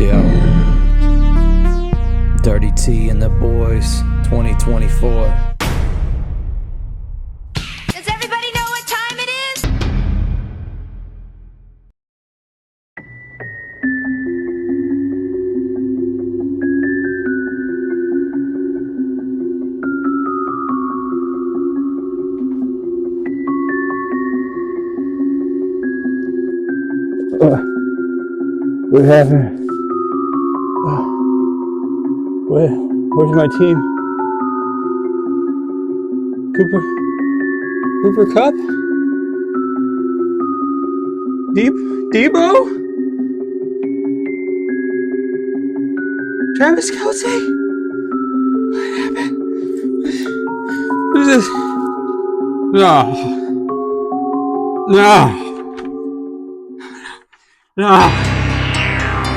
Yo, Dirty T and the Boys 2024. Does everybody know what time it is? What happened? Where's my team? Cooper Cup? Debo? Travis Kelce? What happened? What is this? No.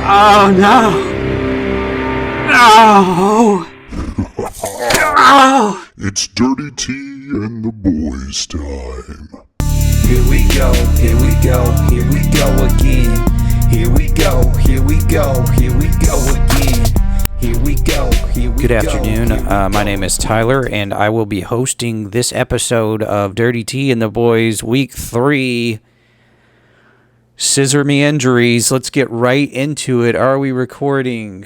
Oh no. It's Dirty T and the Boys time. Here we go, here we go, here we go again. Here we go, here we go, here we go again. Here we go, here we go. Good afternoon. My name is Tyler, and I will be hosting this episode of Dirty T and the Boys Week 3. Scissor me injuries. Let's get right into it. Are we recording?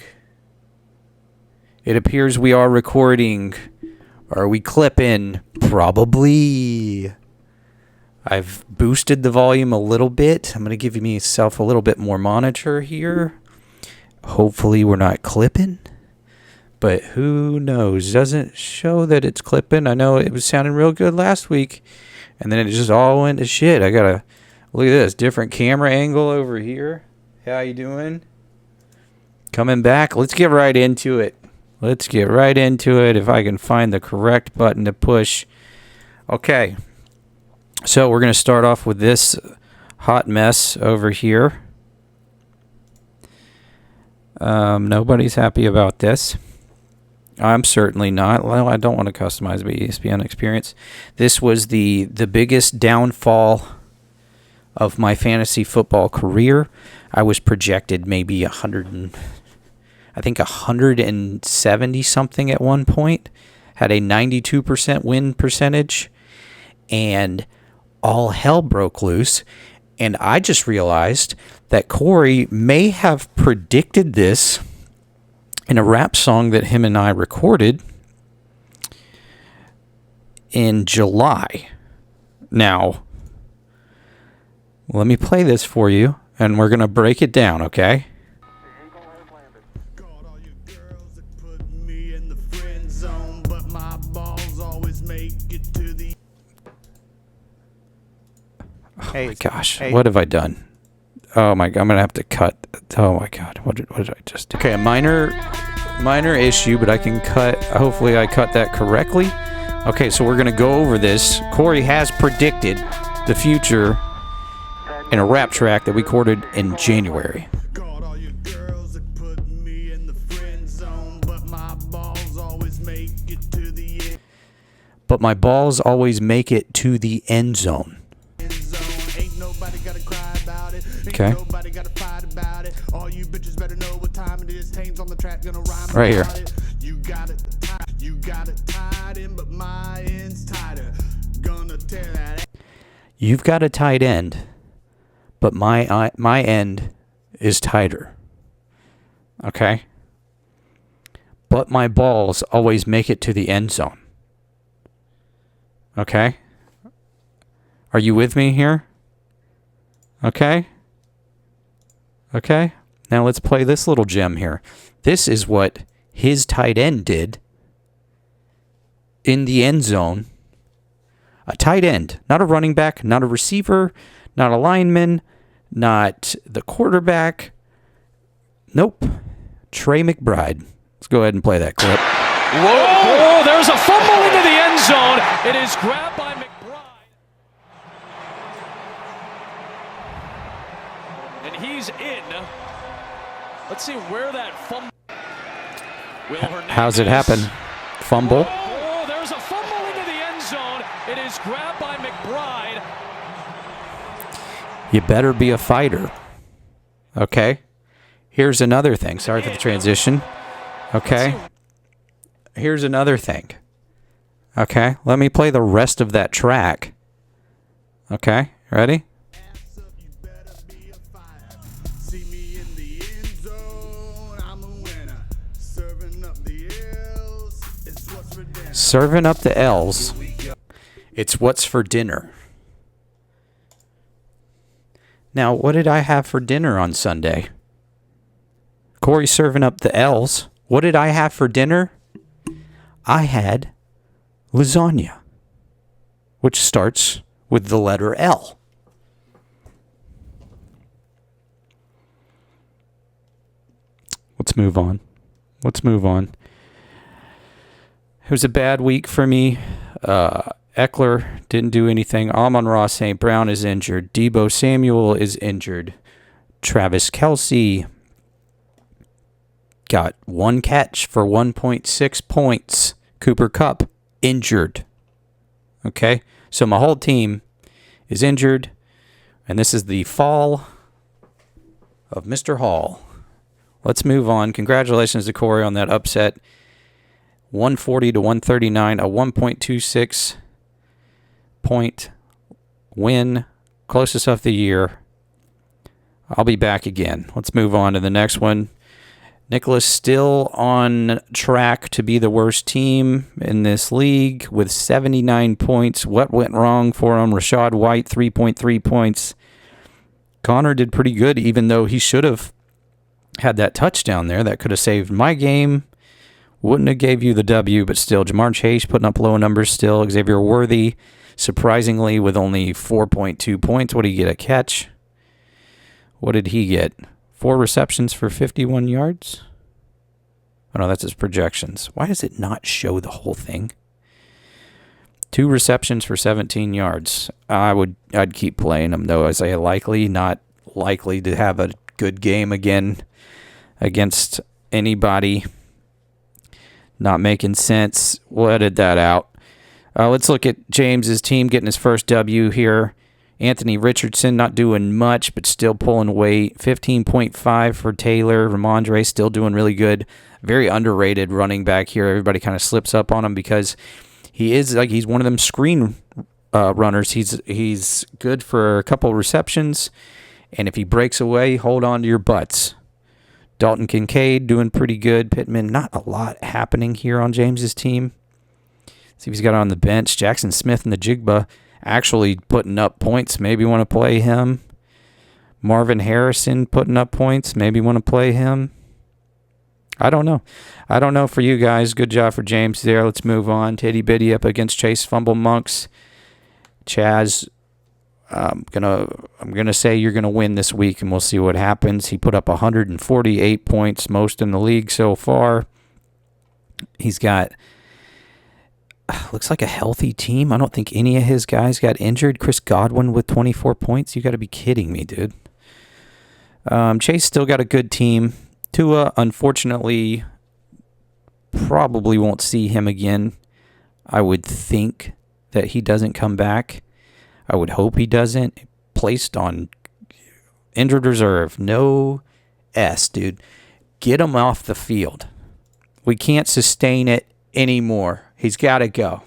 It appears we are recording. Are we clipping? Probably. I've boosted the volume a little bit. I'm going to give myself a little bit more monitor here. Hopefully we're not clipping. But who knows? Doesn't show that it's clipping. I know it was sounding real good last week. And then it just all went to shit. I got to look at this. Different camera angle over here. How you doing? Coming back. Let's get right into it. If I can find the correct button to push. Okay. So we're going to start off with this hot mess over here. Nobody's happy about this. I'm certainly not. Well, I don't want to customize the ESPN experience. This was the biggest downfall of my fantasy football career. I was projected maybe 170 something at one point. Had a 92% win percentage, and all hell broke loose. And I just realized that Corey may have predicted this in a rap song that him and I recorded in July. Now, let me play this for you, and we're going to break it down, okay? Oh my gosh, what have I done? Oh my god, I'm gonna have to cut. Oh my god, what did I just do? Okay, a minor issue, but I can cut. Hopefully I cut that correctly. Okay, so we're gonna go over this. Corey has predicted the future in a rap track that we recorded in January. But my balls always make it to the end zone. Okay. Right here. You've got a tight end, but my end is tighter. Okay? But my balls always make it to the end zone. Okay? Are you with me here? Okay? Okay? Now let's play this little gem here. This is what his tight end did in the end zone. A tight end, not a running back, not a receiver, not a lineman, not the quarterback. Nope. Trey McBride. Let's go ahead and play that clip. Whoa! There's a fumble into the end zone. It is grabbed by McBride. And he's in. Let's see where that fumble. How's it happen? Fumble. Oh, there's a fumble into the end zone. It is grabbed by McBride. You better be a fighter. Okay? Here's another thing. Sorry for the transition. Okay. Here's another thing. Okay. Let me play the rest of that track. Okay. Ready? Serving up the L's. It's what's for dinner. Now, what did I have for dinner on Sunday? Corey serving up the L's. What did I have for dinner? I had lasagna, which starts with the letter L. Let's move on. It was a bad week for me. Eckler didn't do anything. Amon-Ra St. Brown is injured. Deebo Samuel is injured. Travis Kelce got one catch for 1.6 points. Cooper Kupp injured. Okay? So my whole team is injured. And this is the fall of Mr. Hall. Let's move on. Congratulations to Corey on that upset. 140 to 139, a 1.26 point win, closest of the year. I'll be back again. Let's move on to the next one. Nicholas still on track to be the worst team in this league with 79 points. What went wrong for him? Rashad White, 3.3 points. Connor did pretty good, even though he should have had that touchdown there. That could have saved my game. Wouldn't have gave you the W, but still. Jamar Chase putting up low numbers still. Xavier Worthy, surprisingly, with only 4.2 points. What did he get? A catch? What did he get? 4 receptions for 51 yards? Oh, no, that's his projections. Why does it not show the whole thing? 2 receptions for 17 yards. I'd keep playing him, though. Isaiah Likely, not likely to have a good game again against anybody. Not making sense. We'll edit that out. Let's look at James's team getting his first W here. Anthony Richardson not doing much, but still pulling weight. 15.5 for Taylor. Ramondre still doing really good. Very underrated running back here. Everybody kind of slips up on him because he's one of them screen runners. He's good for a couple receptions, and if he breaks away, hold on to your butts. Dalton Kincaid doing pretty good. Pittman, not a lot happening here on James's team. See if he's got it on the bench. Jackson Smith and the Jigba actually putting up points. Maybe want to play him. Marvin Harrison putting up points. Maybe want to play him. I don't know for you guys. Good job for James there. Let's move on. Teddy Bitty up against Chase Fumble Monks. Chaz, I'm gonna say you're gonna win this week, and we'll see what happens. He put up 148 points, most in the league so far. He's got looks like a healthy team. I don't think any of his guys got injured. Chris Godwin with 24 points. You got to be kidding me, dude. Chase still got a good team. Tua, unfortunately, probably won't see him again. I would think that he doesn't come back. I would hope he doesn't. Placed on injured reserve. No S, dude. Get him off the field. We can't sustain it anymore. He's got to go.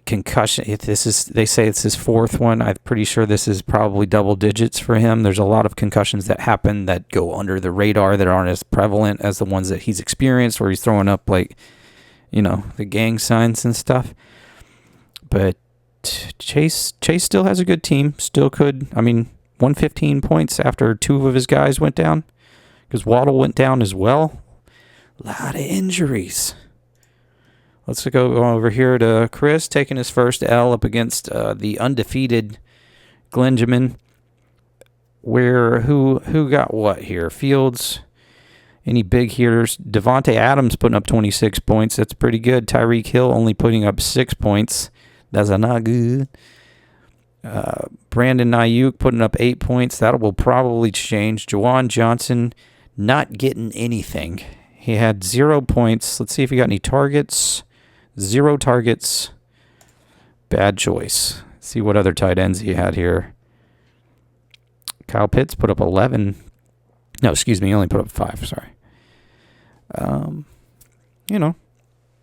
Concussion. They say it's his 4th one. I'm pretty sure this is probably double digits for him. There's a lot of concussions that happen that go under the radar that aren't as prevalent as the ones that he's experienced, where he's throwing up the gang signs and stuff. But Chase still has a good team. Still could. 115 points after 2 of his guys went down, because Waddle went down as well. A lot of injuries. Let's go over here to Chris, taking his first L up against the undefeated Glenjamin. Who got what here? Fields. Any big hitters? Devontae Adams putting up 26 points. That's pretty good. Tyreek Hill only putting up 6 points. That's not good. Brandon Ayuk putting up 8 points. That will probably change. Juwan Johnson not getting anything. He had 0 points. Let's see if he got any targets. 0 targets. Bad choice. See what other tight ends he had here. Kyle Pitts put up 11. No, excuse me, he only put up 5. Sorry.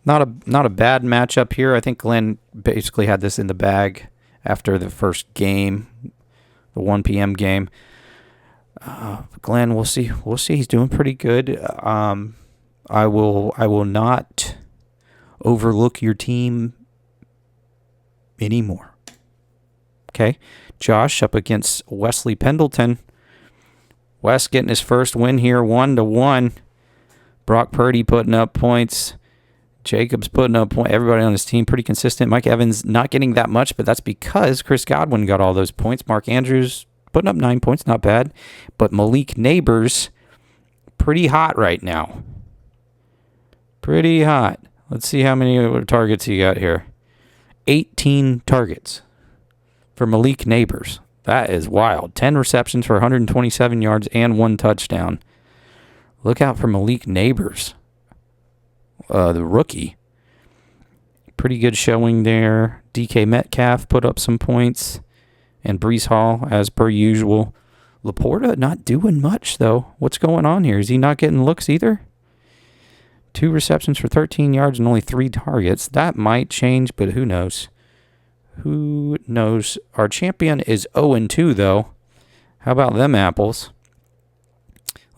Not a bad matchup here. I think Glenn basically had this in the bag after the first game, the 1 p.m. game. Glenn, we'll see. We'll see. He's doing pretty good. I will not overlook your team anymore. Okay, Josh up against Wesley Pendleton. Wes getting his first win here, 1-1. Brock Purdy putting up points. Jacobs putting up points. Everybody on his team pretty consistent. Mike Evans not getting that much, but that's because Chris Godwin got all those points. Mark Andrews putting up 9 points, not bad. But Malik Neighbors, pretty hot right now. Pretty hot. Let's see how many targets he got here. 18 targets for Malik Neighbors. That is wild. 10 receptions for 127 yards and 1 touchdown. Look out for Malik Neighbors, the rookie. Pretty good showing there. DK Metcalf put up some points. And Breece Hall, as per usual. Laporta not doing much, though. What's going on here? Is he not getting looks either? 2 receptions for 13 yards and only 3 targets. That might change, but who knows? Who knows? Our champion is 0-2, though. How about them apples?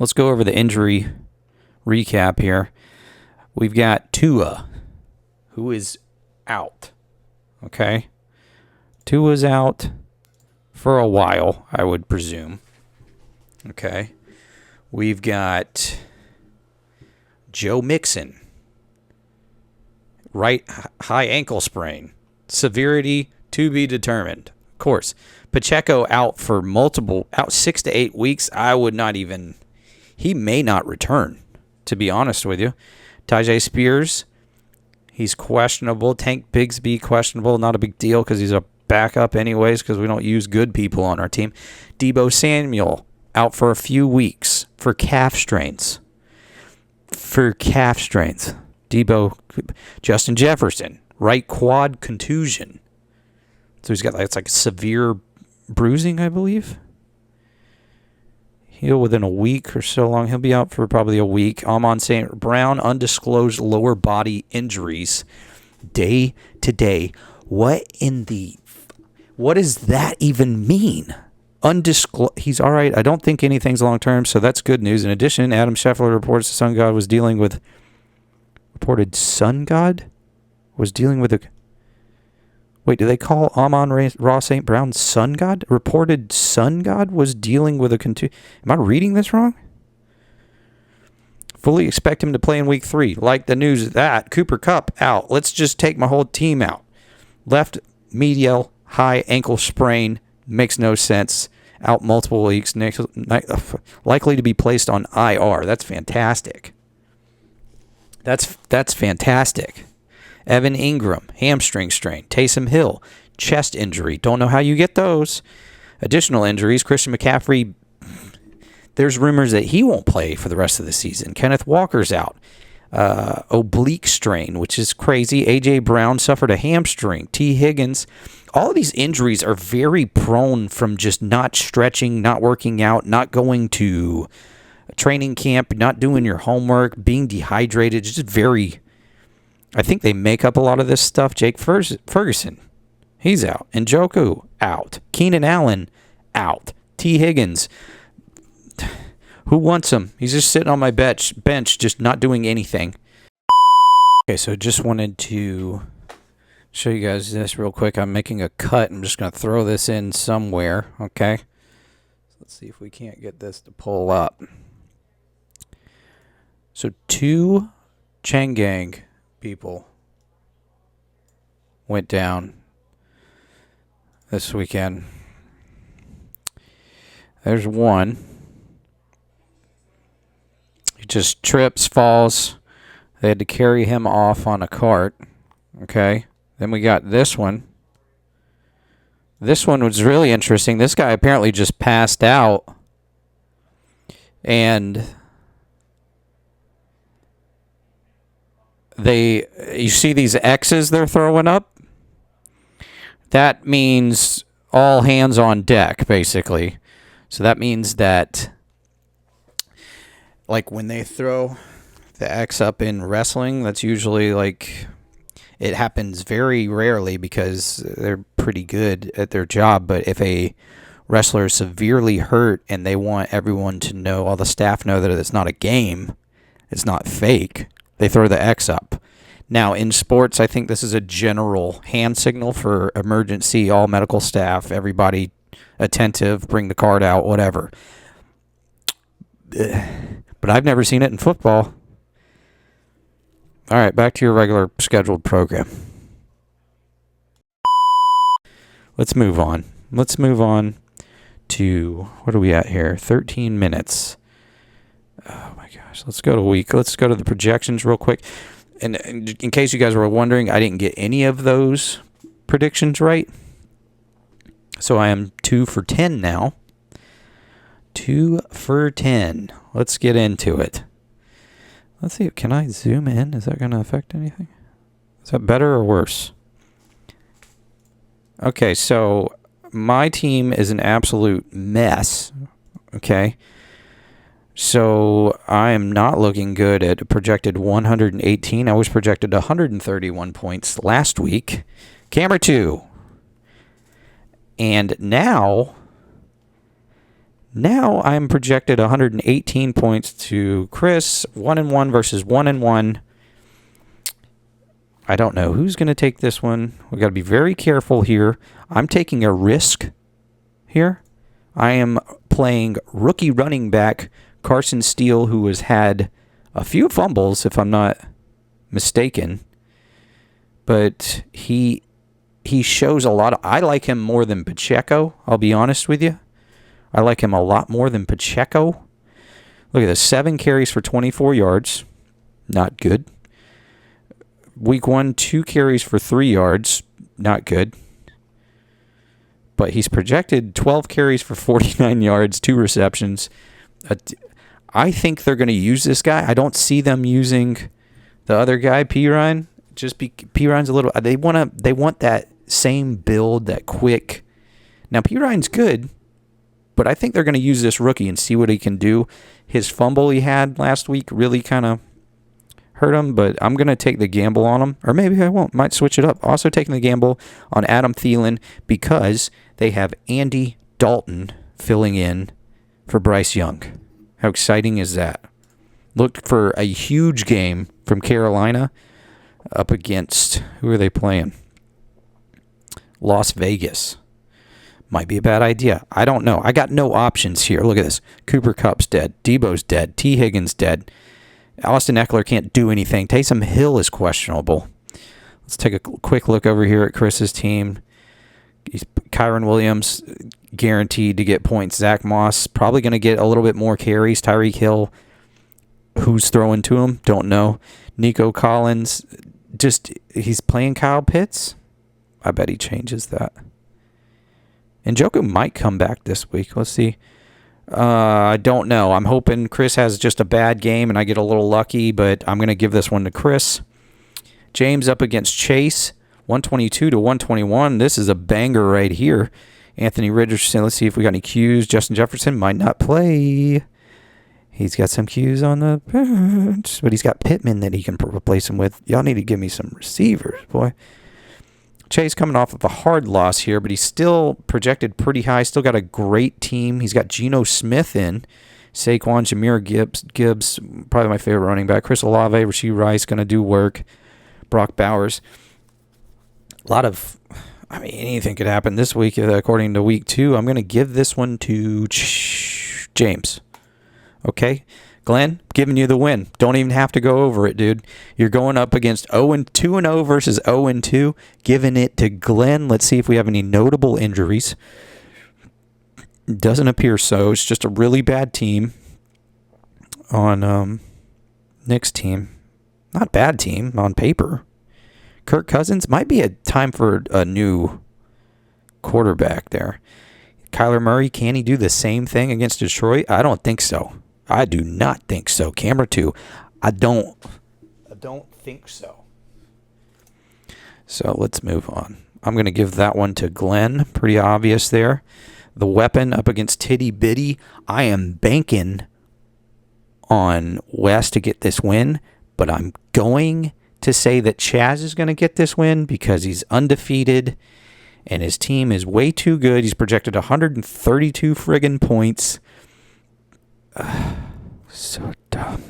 Let's go over the injury recap here. We've got Tua, who is out. Okay? Tua's out for a while, I would presume. Okay? We've got Joe Mixon, right high ankle sprain. Severity to be determined. Of course. Pacheco out for out 6 to 8 weeks. I would not even... He may not return, to be honest with you. Tajay Spears, he's questionable. Tank Bigsby, questionable. Not a big deal because he's a backup anyways because we don't use good people on our team. Deebo Samuel, out for a few weeks for calf strains. Deebo, Justin Jefferson, right quad contusion. So he's got it's like severe bruising, I believe. He'll within a week or so long. He'll be out for probably a week. Amon St. Brown, undisclosed lower body injuries. Day to day. What does that even mean? Undisclosed. He's all right. I don't think anything's long term, so that's good news. In addition, Adam Scheffler reports the Sun God was dealing with a... Wait, do they call Amon-Ra St. Brown Sun God? Reported Sun God was dealing with a contusion. Am I reading this wrong? Fully expect him to play in week 3. Like the news that Cooper Kupp out. Let's just take my whole team out. Left medial high ankle sprain. Makes no sense. Out multiple weeks. Likely to be placed on IR. That's fantastic. That's fantastic. Evan Ingram, hamstring strain. Taysom Hill, chest injury. Don't know how you get those. Additional injuries. Christian McCaffrey, there's rumors that he won't play for the rest of the season. Kenneth Walker's out. Oblique strain, which is crazy. A.J. Brown suffered a hamstring. T. Higgins. All of these injuries are very prone from just not stretching, not working out, not going to training camp, not doing your homework, being dehydrated. Just very... I think they make up a lot of this stuff. Jake Ferguson, he's out. Njoku, out. Keenan Allen, out. T. Higgins, who wants him? He's just sitting on my bench, just not doing anything. Okay, so just wanted to show you guys this real quick. I'm making a cut. I'm just going to throw this in somewhere, okay? Let's see if we can't get this to pull up. So 2 Changang people went down this weekend. There's one. He just trips, falls. They had to carry him off on a cart. Okay. Then we got this one. This one was really interesting. This guy apparently just passed out. And you see these X's they're throwing up? That means all hands on deck, basically. So that means that, like, when they throw the X up in wrestling, that's usually like, it happens very rarely because they're pretty good at their job. But if a wrestler is severely hurt and they want everyone to know, all the staff know that it's not a game, it's not fake, they throw the X up. Now, in sports, I think this is a general hand signal for emergency, all medical staff, everybody attentive, bring the card out, whatever. But I've never seen it in football. All right, back to your regular scheduled program. Let's move on. Let's move on to, what are we at here? 13 minutes. Oh my gosh. Let's go to week. Let's go to the projections real quick. And in case you guys were wondering, I didn't get any of those predictions right. So I am 2 for 10 now. 2 for 10. Let's get into it. Let's see. Can I zoom in? Is that going to affect anything? Is that better or worse? Okay, so my team is an absolute mess. Okay. So I am not looking good at a projected 118. I was projected 131 points last week. Camera 2. And now I'm projected 118 points to Chris. 1-1 versus 1-1. I don't know who's going to take this one. We got to be very careful here. I'm taking a risk here. I am playing rookie running back Carson Steele, who has had a few fumbles, if I'm not mistaken. But he shows a lot of... I like him more than Pacheco, I'll be honest with you. I like him a lot more than Pacheco. Look at this. 7 carries for 24 yards. Not good. Week 1, 2 carries for 3 yards. Not good. But he's projected 12 carries for 49 yards, 2 receptions. I think they're going to use this guy. I don't see them using the other guy, Pirine. Pirine's a little... They want that same build, that quick... Now, Pirine's good, but I think they're going to use this rookie and see what he can do. His fumble he had last week really kind of hurt him, but I'm going to take the gamble on him. Or maybe I won't. Might switch it up. Also taking the gamble on Adam Thielen because they have Andy Dalton filling in for Bryce Young. How exciting is that? Looked for a huge game from Carolina up against... Who are they playing? Las Vegas. Might be a bad idea. I don't know. I got no options here. Look at this. Cooper Kupp's dead. Debo's dead. T. Higgins dead. Austin Eckler can't do anything. Taysom Hill is questionable. Let's take a quick look over here at Chris's team. Kyron Williams guaranteed to get points. Zach Moss probably going to get a little bit more carries. Tyreek Hill, who's throwing to him? Don't know. Nico Collins, he's playing Kyle Pitts. I bet he changes that. And Njoku might come back this week. Let's see. I don't know. I'm hoping Chris has just a bad game and I get a little lucky, but I'm going to give this one to Chris. James up against Chase, 122 to 121. This is a banger right here. Anthony Richardson, let's see if we got any cues. Justin Jefferson might not play. He's got some cues on the bench, but he's got Pittman that he can replace him with. Y'all need to give me some receivers, boy. Chase coming off of a hard loss here, but he's still projected pretty high. Still got a great team. He's got Geno Smith in. Saquon, Jahmyr Gibbs, probably my favorite running back. Chris Olave, Rashee Rice, going to do work. Brock Bowers. A lot of... anything could happen this week according to week 2. I'm going to give this one to James. Okay? Glenn, giving you the win. Don't even have to go over it, dude. You're going up against 2-0 versus 0-2. Giving it to Glenn. Let's see if we have any notable injuries. Doesn't appear so. It's just a really bad team on Nick's team. Not bad team on paper. Kirk Cousins might be a time for a new quarterback there. Kyler Murray, can he do the same thing against Detroit? I don't think so. I do not think so. Camera 2, I don't think so. So let's move on. I'm going to give that one to Glenn. Pretty obvious there. the weapon up against Titty Bitty. I am banking on Wes to get this win, but I'm going to say that Chaz is going to get this win because he's undefeated and his team is way too good. He's projected 132 friggin' points. So dumb.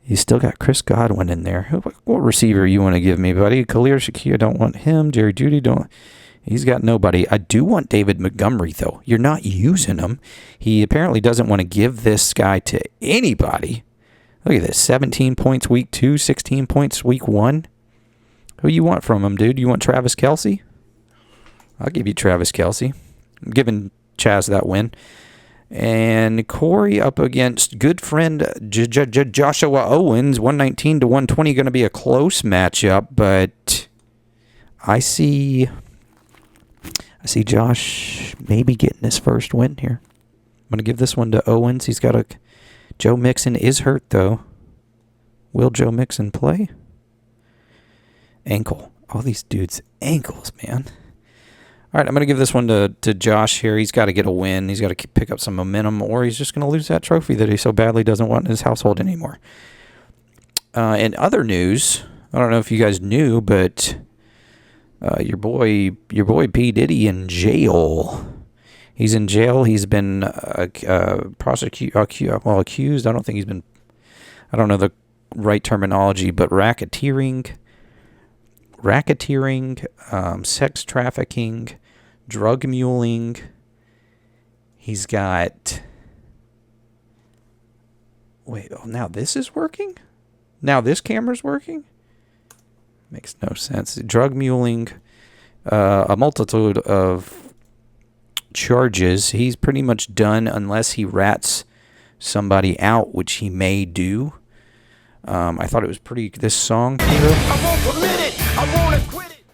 You still got Chris Godwin in there. What receiver you want to give me, buddy? Khalil Shakir, don't want him. Jerry Jeudy, don't. He's got nobody. I do want David Montgomery, though. You're not using him. He apparently doesn't want to give this guy to anybody. Look at this. 17 points week 2, 16 points week 1. Who you want from him, dude? You want Travis Kelce? I'll give you Travis Kelce. I'm giving Chaz that win. And Corey up against good friend Joshua Owens, 119 to 120. Going to be a close matchup, but I see Josh maybe getting his first win here. I'm going to give this one to Owens. He's got a Joe Mixon is hurt, though. Will Joe Mixon play? Ankle. All these dudes' ankles, man. All right, I'm going to give this one to Josh here. He's got to get a win. He's got to pick up some momentum, or he's just going to lose that trophy that he so badly doesn't want in his household anymore. In other news, I don't know if you guys knew, but your boy P. Diddy in jail. He's in jail. He's been accused. I don't think he's been. I don't know the right terminology, but racketeering, sex trafficking, drug muling. He's got. Wait, oh, now this is working? Now this camera's working? Makes no sense. Drug muling, a multitude of charges. He's pretty much done unless he rats somebody out, which he may do. I thought it was pretty. This song here. I won't permit it. I won't quit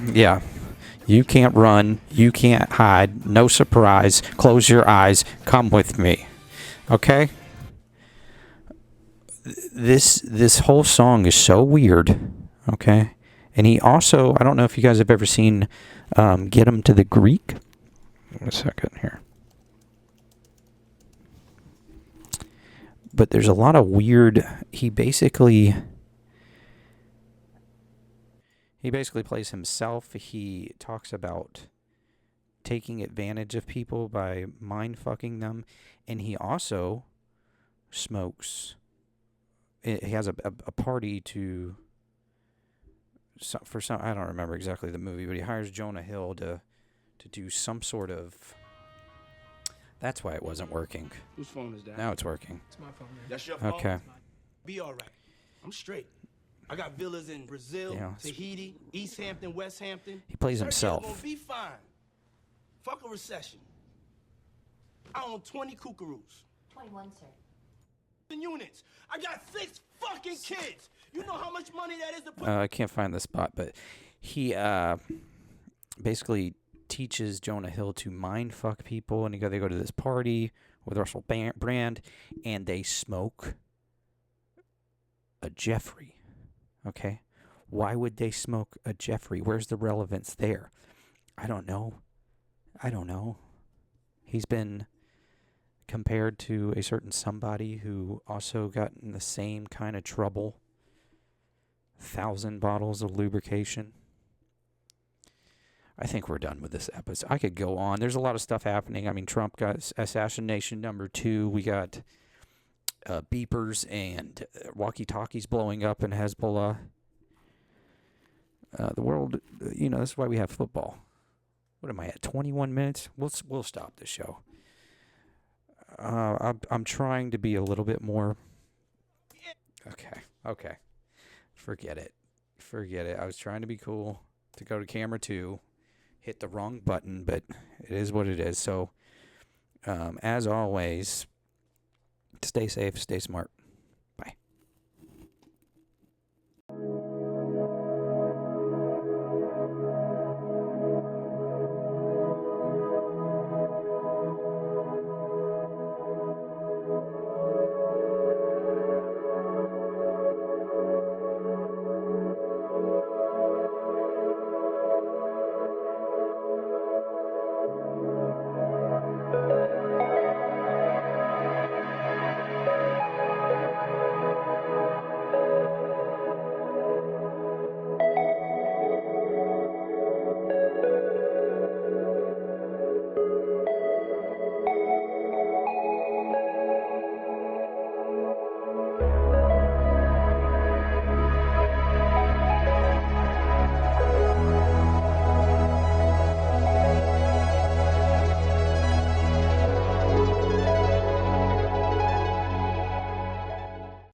it. Yeah. You can't run. You can't hide. No surprise. Close your eyes. Come with me. Okay? This whole song is so weird. Okay? And he also, I don't know if you guys have ever seen Get Him to the Greek. Wait a second here. But there's a lot of weird. He basically plays himself. He talks about taking advantage of people by mind fucking them, and he also smokes. He has a party for some. I don't remember exactly the movie, but he hires Jonah Hill to do some sort of. That's why it wasn't working. Whose phone is that? Now it's working. It's my phone. That's your phone? Okay. Be all right. I'm straight. I got villas in Brazil, Yeah. Tahiti, East Hampton, West Hampton. He plays Turkey himself. Gonna be fine. Fuck a recession. I own 20 kookaroos. 21, sir. Units. I got 6 fucking kids. You know how much money that is to put. I can't find the spot, but he basically teaches Jonah Hill to mind fuck people, and they go to this party with Russell Brand, and they smoke a Jeffrey. Okay, why would they smoke a Jeffrey? Where's the relevance there? I don't know. He's been compared to a certain somebody who also got in the same kind of trouble. 1,000 bottles of lubrication. I think we're done with this episode. I could go on. There's a lot of stuff happening. I mean, Trump got assassination number 2. We got beepers and walkie-talkies blowing up in Hezbollah. The world, this is why we have football. What am I at, 21 minutes? We'll stop the show. I'm trying to be a little bit more... Okay. Forget it. I was trying to be cool, to go to camera 2. Hit the wrong button, but it is what it is. So, as always, stay safe, stay smart.